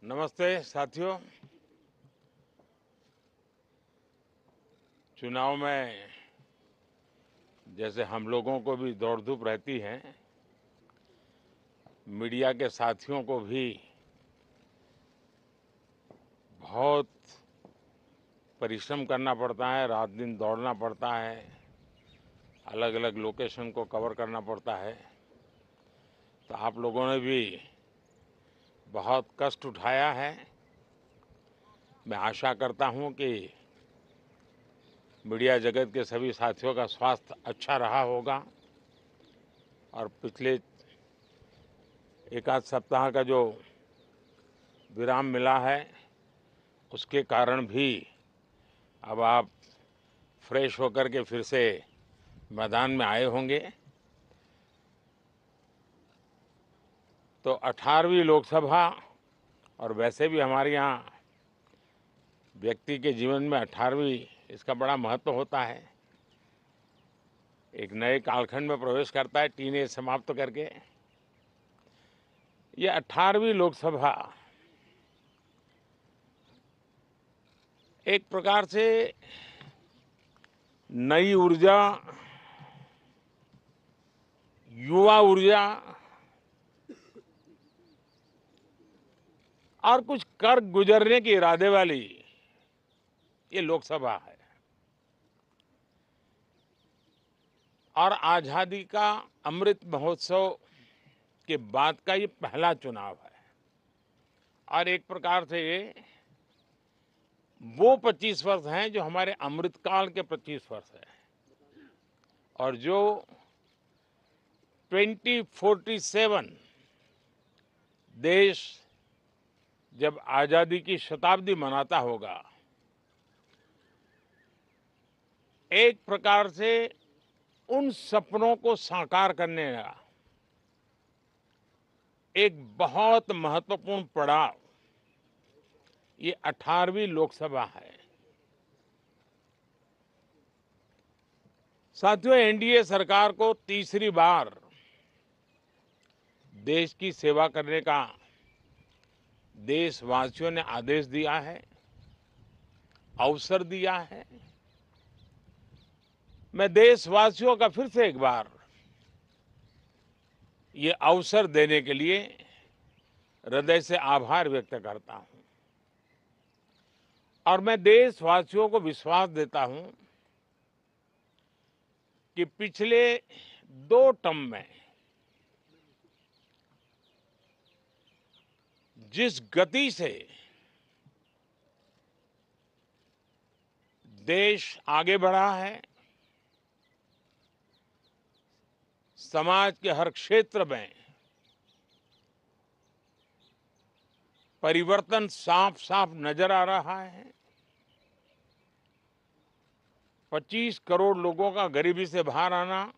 नमस्ते साथियों। चुनाव में जैसे हम लोगों को भी दौड़ धूप रहती है, मीडिया के साथियों को भी बहुत परिश्रम करना पड़ता है, रात दिन दौड़ना पड़ता है, अलग अलग लोकेशन को कवर करना पड़ता है। तो आप लोगों ने भी बहुत कष्ट उठाया है। मैं आशा करता हूं कि मीडिया जगत के सभी साथियों का स्वास्थ्य अच्छा रहा होगा और पिछले एक आध सप्ताह का जो विराम मिला है उसके कारण भी अब आप फ्रेश होकर के फिर से मैदान में आए होंगे। तो 18वीं लोकसभा, और वैसे भी हमारे यहाँ व्यक्ति के जीवन में 18वीं इसका बड़ा महत्व होता है। एक नए कालखंड में प्रवेश करता है टीनेज समाप्त करके। ये 18वीं लोकसभा एक प्रकार से नई ऊर्जा, युवा ऊर्जा और कुछ कर गुजरने के इरादे वाली ये लोकसभा है। और आज़ादी का अमृत महोत्सव के बाद का ये पहला चुनाव है। और एक प्रकार से ये वो 25 वर्ष हैं जो हमारे अमृतकाल के 25 वर्ष हैं, और जो 2047 देश जब आज़ादी की शताब्दी मनाता होगा, एक प्रकार से उन सपनों को साकार करने का एक बहुत महत्वपूर्ण पड़ाव ये 18वीं लोकसभा है। साथियों, एनडीए सरकार को तीसरी बार देश की सेवा करने का देशवासियों ने आदेश दिया है, अवसर दिया है। मैं देशवासियों का फिर से एक बार ये अवसर देने के लिए हृदय से आभार व्यक्त करता हूं। और मैं देशवासियों को विश्वास देता हूं कि पिछले 2 टर्म में जिस गति से देश आगे बढ़ा है, समाज के हर क्षेत्र में परिवर्तन साफ साफ नजर आ रहा है। 25 करोड़ लोगों का गरीबी से बाहर आना,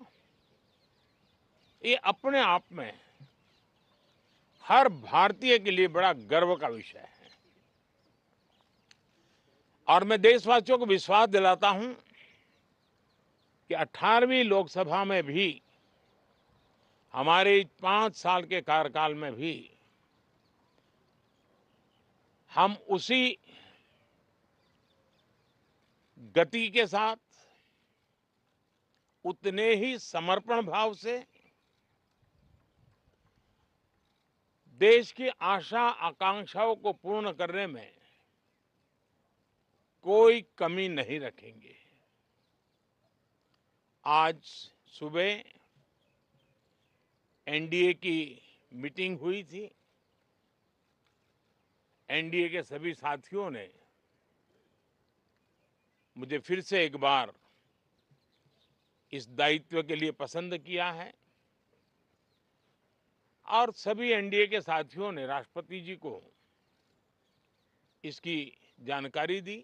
ये अपने आप में हर भारतीय के लिए बड़ा गर्व का विषय है। और मैं देशवासियों को विश्वास दिलाता हूं कि 18वीं लोकसभा में भी, हमारे 5 साल के कार्यकाल में भी, हम उसी गति के साथ, उतने ही समर्पण भाव से देश की आशा आकांक्षाओं को पूर्ण करने में कोई कमी नहीं रखेंगे। आज सुबह एनडीए की मीटिंग हुई थी। एनडीए के सभी साथियों ने मुझे फिर से एक बार इस दायित्व के लिए पसंद किया है। और सभी एनडीए के साथियों ने राष्ट्रपति जी को इसकी जानकारी दी।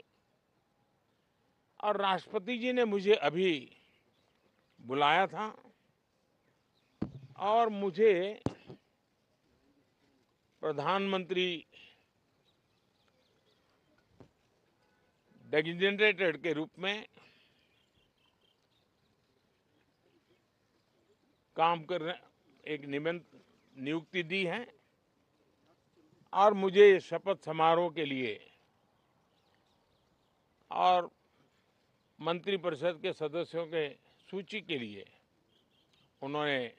और राष्ट्रपति जी ने मुझे अभी बुलाया था और मुझे प्रधानमंत्री डेजिग्नेटेड के रूप में काम करने एक नियुक्ति दी है। और मुझे शपथ समारोह के लिए और मंत्रिपरिषद के सदस्यों के सूची के लिए उन्होंने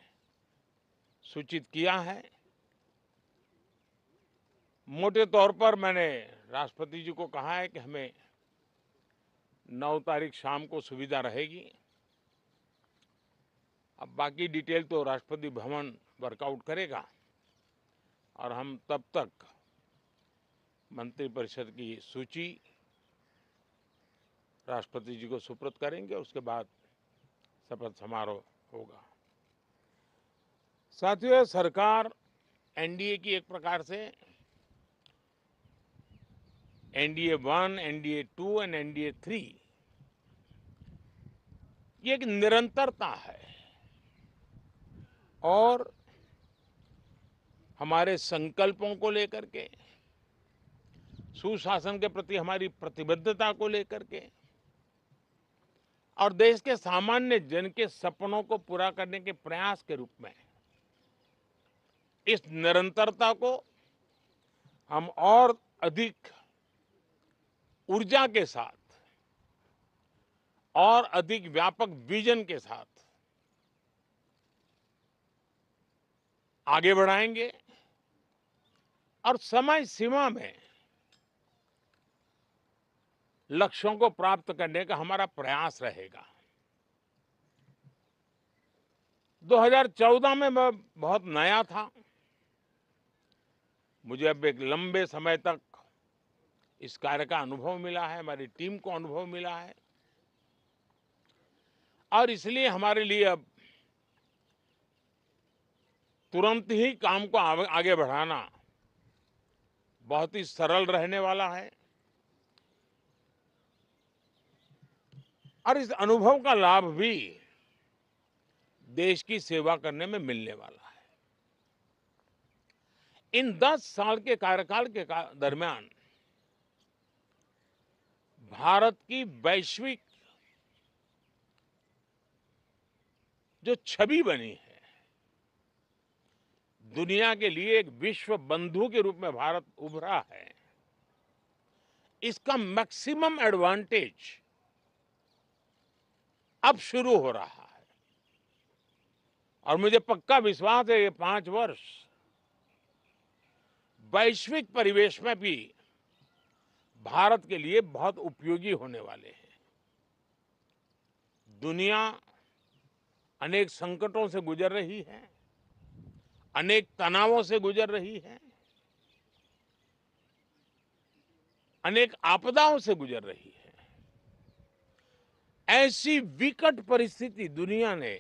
सूचित किया है। मोटे तौर पर मैंने राष्ट्रपति जी को कहा है कि हमें 9 तारीख शाम को सुविधा रहेगी। अब बाकी डिटेल तो राष्ट्रपति भवन वर्कआउट करेगा और हम तब तक मंत्रिपरिषद की सूची राष्ट्रपति जी को सुपुर्द करेंगे। उसके बाद शपथ समारोह होगा। साथियों, सरकार एनडीए की एक प्रकार से एनडीए 1, एनडीए 2 और एनडीए 3 ये एक निरंतरता है और हमारे संकल्पों को लेकर के, सुशासन के प्रति हमारी प्रतिबद्धता को लेकर के और देश के सामान्य जन के सपनों को पूरा करने के प्रयास के रूप में इस निरंतरता को हम और अधिक ऊर्जा के साथ और अधिक व्यापक विजन के साथ आगे बढ़ाएंगे और समय सीमा में लक्ष्यों को प्राप्त करने का हमारा प्रयास रहेगा। 2014 में मैं बहुत नया था। मुझे अब एक लंबे समय तक इस कार्य का अनुभव मिला है, हमारी टीम को अनुभव मिला है और इसलिए हमारे लिए अब तुरंत ही काम को आगे बढ़ाना बहुत ही सरल रहने वाला है और इस अनुभव का लाभ भी देश की सेवा करने में मिलने वाला है। इन 10 साल के कार्यकाल के दरमियान भारत की वैश्विक जो छवि बनी है, दुनिया के लिए एक विश्व बंधु के रूप में भारत उभरा है, इसका मैक्सिमम एडवांटेज अब शुरू हो रहा है और मुझे पक्का विश्वास है ये 5 वर्ष वैश्विक परिवेश में भी भारत के लिए बहुत उपयोगी होने वाले हैं। दुनिया अनेक संकटों से गुजर रही है, अनेक तनावों से गुजर रही है, अनेक आपदाओं से गुजर रही है। ऐसी विकट परिस्थिति दुनिया ने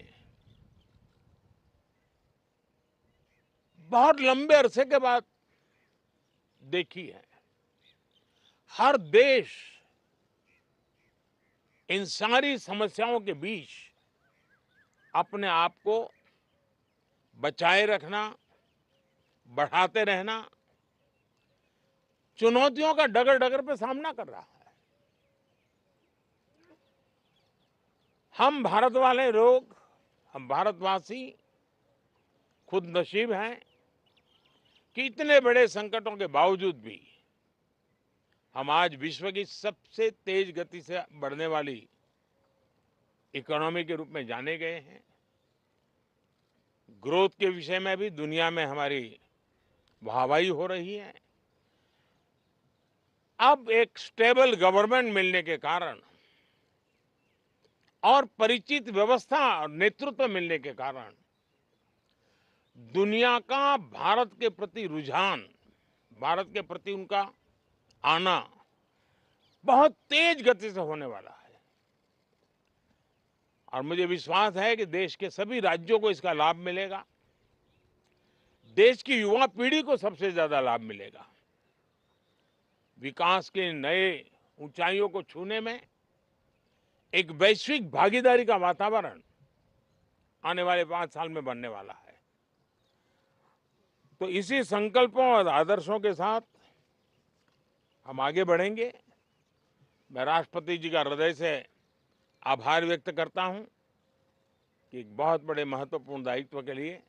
बहुत लंबे अरसे के बाद देखी है। हर देश इन सारी समस्याओं के बीच अपने आप को बचाए रखना, बढ़ाते रहना, चुनौतियों का डगर डगर पे सामना कर रहा है। हम भारत वाले लोग, हम भारतवासी खुद नसीब हैं कि इतने बड़े संकटों के बावजूद भी हम आज विश्व की सबसे तेज गति से बढ़ने वाली इकोनॉमी के रूप में जाने गए हैं। ग्रोथ के विषय में भी दुनिया में हमारी वाहवाही हो रही है। अब एक स्टेबल गवर्नमेंट मिलने के कारण और परिचित व्यवस्था और नेतृत्व मिलने के कारण दुनिया का भारत के प्रति रुझान, भारत के प्रति उनका आना बहुत तेज गति से होने वाला है और मुझे विश्वास है कि देश के सभी राज्यों को इसका लाभ मिलेगा। देश की युवा पीढ़ी को सबसे ज्यादा लाभ मिलेगा। विकास के नए ऊंचाइयों को छूने में एक वैश्विक भागीदारी का वातावरण आने वाले 5 साल में बनने वाला है। तो इसी संकल्पों और आदर्शों के साथ हम आगे बढ़ेंगे। मैं राष्ट्रपति जी का हृदय से आभार व्यक्त करता हूं कि एक बहुत बड़े महत्वपूर्ण दायित्व के लिए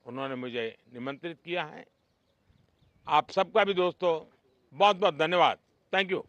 उन्होंने मुझे निमंत्रित किया है आप सबका भी दोस्तों बहुत बहुत धन्यवाद। Thank you.